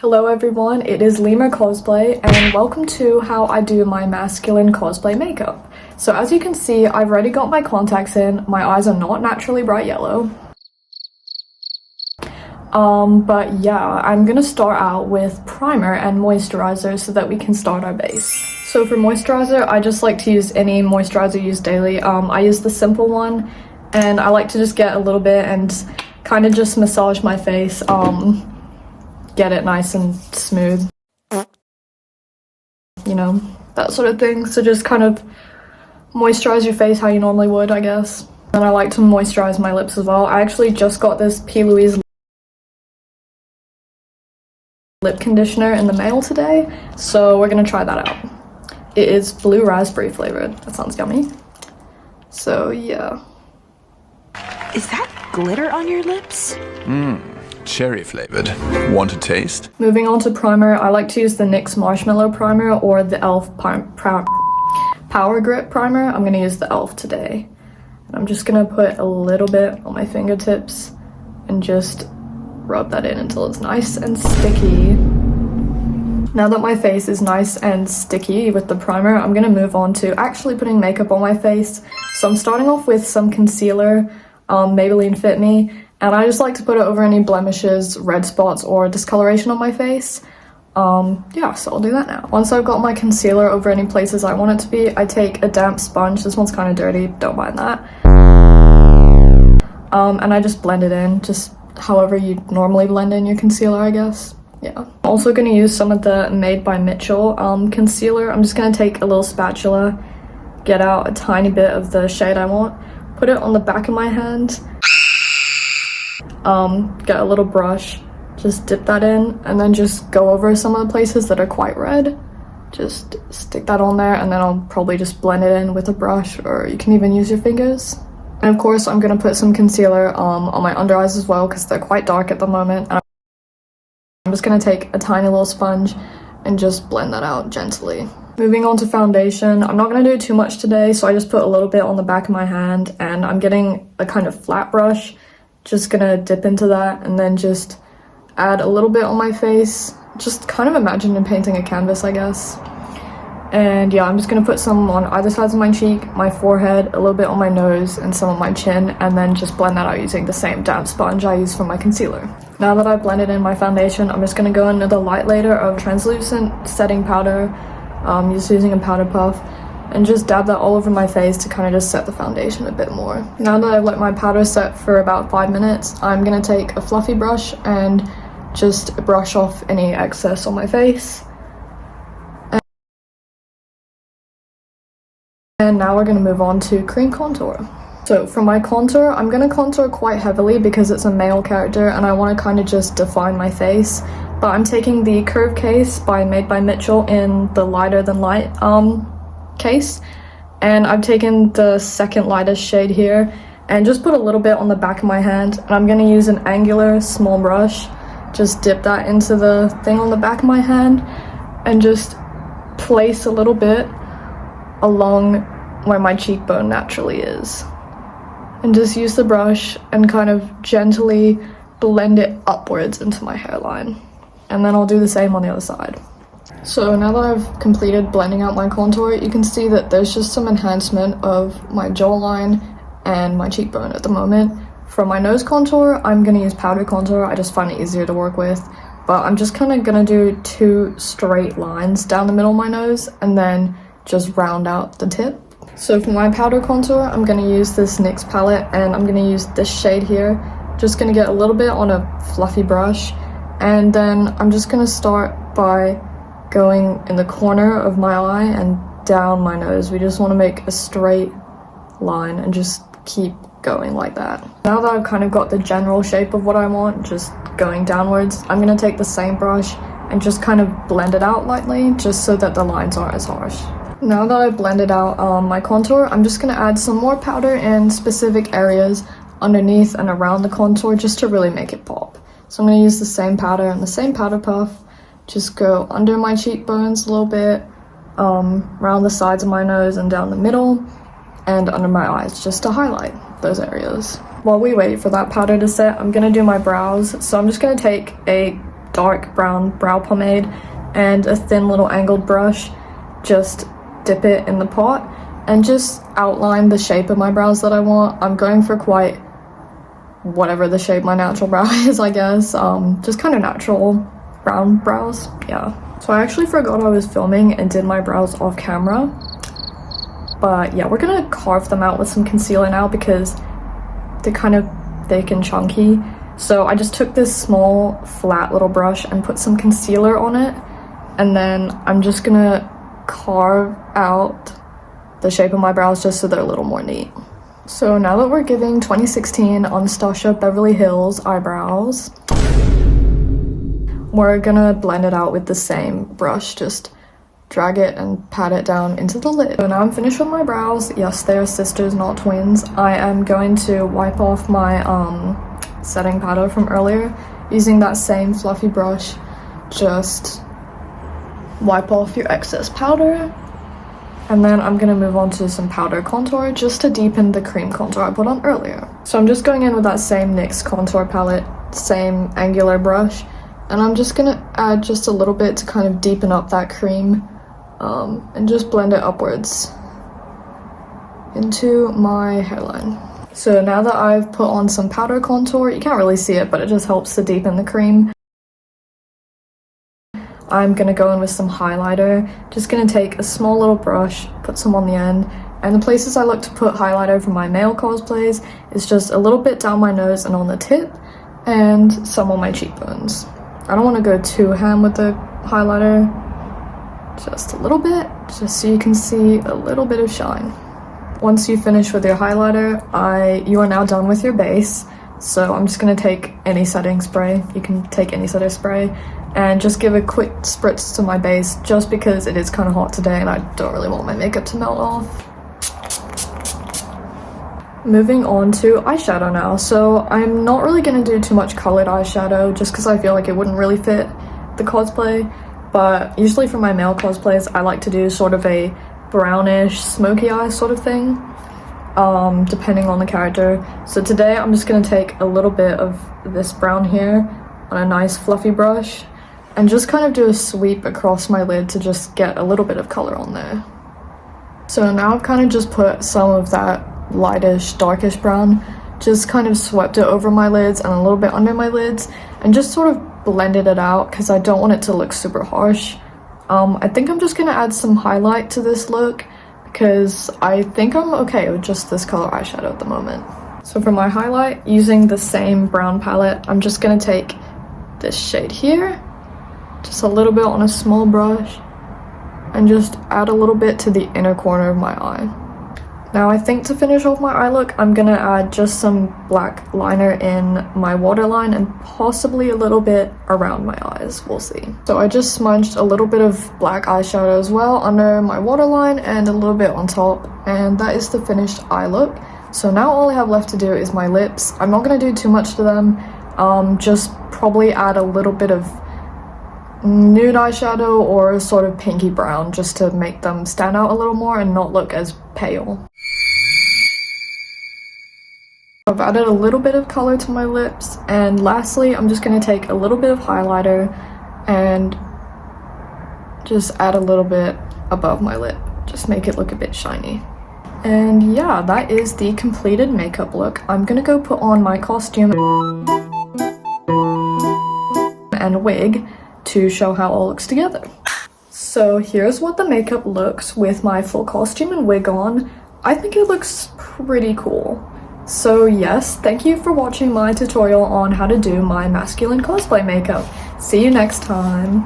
Hello everyone, it is Lima Cosplay and welcome to how I do my masculine cosplay makeup. So as you can see, I've already got my contacts in, my eyes are not naturally bright yellow. But yeah, I'm gonna start out with primer and moisturizer so that we can start our base. So for moisturizer, I just like to use any moisturizer used daily. I use the simple one and I like to just get a little bit and kind of just massage my face. Get it nice and smooth, you know, that sort of thing. So just kind of moisturize your face how you normally would, I guess. And I like to moisturize my lips as well. I actually just got this P. Louise lip conditioner in the mail today, so we're gonna try that out. It is blue raspberry flavored. That sounds yummy. So yeah. Is that glitter on your lips? Cherry flavored. Want a taste? Moving on to primer, I like to use the NYX Marshmallow Primer or the e.l.f. Power Grip Primer. I'm gonna use the e.l.f. today. And I'm just gonna put a little bit on my fingertips and just rub that in until it's nice and sticky. Now that my face is nice and sticky with the primer, I'm gonna move on to actually putting makeup on my face. So I'm starting off with some concealer, Maybelline Fit Me. And I just like to put it over any blemishes, red spots, or discoloration on my face. Yeah, so I'll do that now. Once I've got my concealer over any places I want it to be, I take a damp sponge. This one's kind of dirty, don't mind that. And I just blend it in, just however you normally blend in your concealer, I guess. Yeah. I'm also gonna use some of the Made by Mitchell concealer. I'm just gonna take a little spatula, get out a tiny bit of the shade I want, put it on the back of my hand, get a little brush, just dip that in, and then just go over some of the places that are quite red. Just stick that on there, and then I'll probably just blend it in with a brush, or you can even use your fingers. And of course, I'm gonna put some concealer on my under eyes as well, because they're quite dark at the moment. And I'm just gonna take a tiny little sponge and just blend that out gently. Moving on to foundation, I'm not gonna do too much today, so I just put a little bit on the back of my hand, and I'm getting a kind of flat brush. Just gonna dip into that and then just add a little bit on my face. Just kind of imagine painting a canvas, I guess. And yeah, I'm just gonna put some on either sides of my cheek, my forehead, a little bit on my nose, and some on my chin, and then just blend that out using the same damp sponge I use for my concealer. Now that I've blended in my foundation, I'm just gonna go in with a light layer of translucent setting powder, just using a powder puff, and just dab that all over my face to kind of just set the foundation a bit more. Now that I've let my powder set for about 5 minutes, I'm gonna take a fluffy brush and just brush off any excess on my face. And now we're gonna move on to cream contour. So for my contour, I'm gonna contour quite heavily because it's a male character and I wanna kind of just define my face. But I'm taking the Curve Case by Made by Mitchell in the lighter than light case, and I've taken the second lightest shade here and just put a little bit on the back of my hand, and I'm going to use an angular small brush, just dip that into the thing on the back of my hand and just place a little bit along where my cheekbone naturally is, and just use the brush and kind of gently blend it upwards into my hairline, and then I'll do the same on the other side. So now that I've completed blending out my contour, you can see that there's just some enhancement of my jawline and my cheekbone at the moment. For my nose contour, I'm going to use powder contour. I just find it easier to work with. But I'm just kind of going to do 2 straight lines down the middle of my nose and then just round out the tip. So for my powder contour, I'm going to use this NYX palette and I'm going to use this shade here. Just going to get a little bit on a fluffy brush, and then I'm just going to start by going in the corner of my eye and down my nose. We just want to make a straight line and just keep going like that. Now that I've kind of got the general shape of what I want, just going downwards, I'm going to take the same brush and just kind of blend it out lightly, just so that the lines aren't as harsh. Now that I've blended out my contour, I'm just going to add some more powder in specific areas underneath and around the contour just to really make it pop. So I'm going to use the same powder and the same powder puff. Just go under my cheekbones a little bit, around the sides of my nose and down the middle, and under my eyes, just to highlight those areas. While we wait for that powder to set, I'm gonna do my brows. So I'm just gonna take a dark brown brow pomade and a thin little angled brush, just dip it in the pot and just outline the shape of my brows that I want. I'm going for quite whatever the shape my natural brow is, I guess. Just kind of natural brown brows, yeah. So I actually forgot I was filming and did my brows off camera. But yeah, we're gonna carve them out with some concealer now because they're kind of thick and chunky. So I just took this small flat little brush and put some concealer on it, and then I'm just gonna carve out the shape of my brows just so they're a little more neat. So now that we're giving 2016 Anastasia Beverly Hills eyebrows, we're gonna blend it out with the same brush, just drag it and pat it down into the lid. So now I'm finished with my brows. Yes, they are sisters, not twins. I am going to wipe off my setting powder from earlier using that same fluffy brush. Just wipe off your excess powder, and then I'm gonna move on to some powder contour just to deepen the cream contour I put on earlier. So I'm just going in with that same NYX contour palette, same angular brush, and I'm just gonna add just a little bit to kind of deepen up that cream, and just blend it upwards into my hairline. So now that I've put on some powder contour, you can't really see it, but it just helps to deepen the cream. I'm gonna go in with some highlighter. Just gonna take a small little brush, put some on the end, and the places I look to put highlighter for my male cosplays is just a little bit down my nose and on the tip, and some on my cheekbones. I don't want to go too ham with the highlighter, just a little bit, just so you can see a little bit of shine. Once you finish with your highlighter, you are now done with your base. So I'm just gonna take any setting spray. You can take any setting spray and just give a quick spritz to my base, just because it is kind of hot today and I don't really want my makeup to melt off. Moving on to eyeshadow now. So I'm not really gonna do too much colored eyeshadow just because I feel like it wouldn't really fit the cosplay, but usually for my male cosplays I like to do sort of a brownish smoky eye sort of thing, depending on the character. So today I'm just gonna take a little bit of this brown here on a nice fluffy brush and just kind of do a sweep across my lid to just get a little bit of color on there. So now I've kind of just put some of that lightish darkish brown, just kind of swept it over my lids and a little bit under my lids and just sort of blended it out because I don't want it to look super harsh. I think I'm just gonna add some highlight to this look because I think I'm okay with just this color eyeshadow at the moment. So for my highlight, using the same brown palette, I'm just gonna take this shade here, just a little bit on a small brush, and just add a little bit to the inner corner of my eye. Now I think to finish off my eye look, I'm gonna add just some black liner in my waterline and possibly a little bit around my eyes, we'll see. So I just smudged a little bit of black eyeshadow as well under my waterline and a little bit on top, and that is the finished eye look. So now all I have left to do is my lips. I'm not gonna do too much to them, just probably add a little bit of nude eyeshadow or sort of pinky brown just to make them stand out a little more and not look as pale. I've added a little bit of color to my lips, and lastly I'm just going to take a little bit of highlighter and just add a little bit above my lip, just make it look a bit shiny. And yeah, that is the completed makeup look. I'm gonna go put on my costume and wig to show how it all looks together. So here's what the makeup looks with my full costume and wig on. I think it looks pretty cool. So yes, thank you for watching my tutorial on how to do my masculine cosplay makeup. See you next time.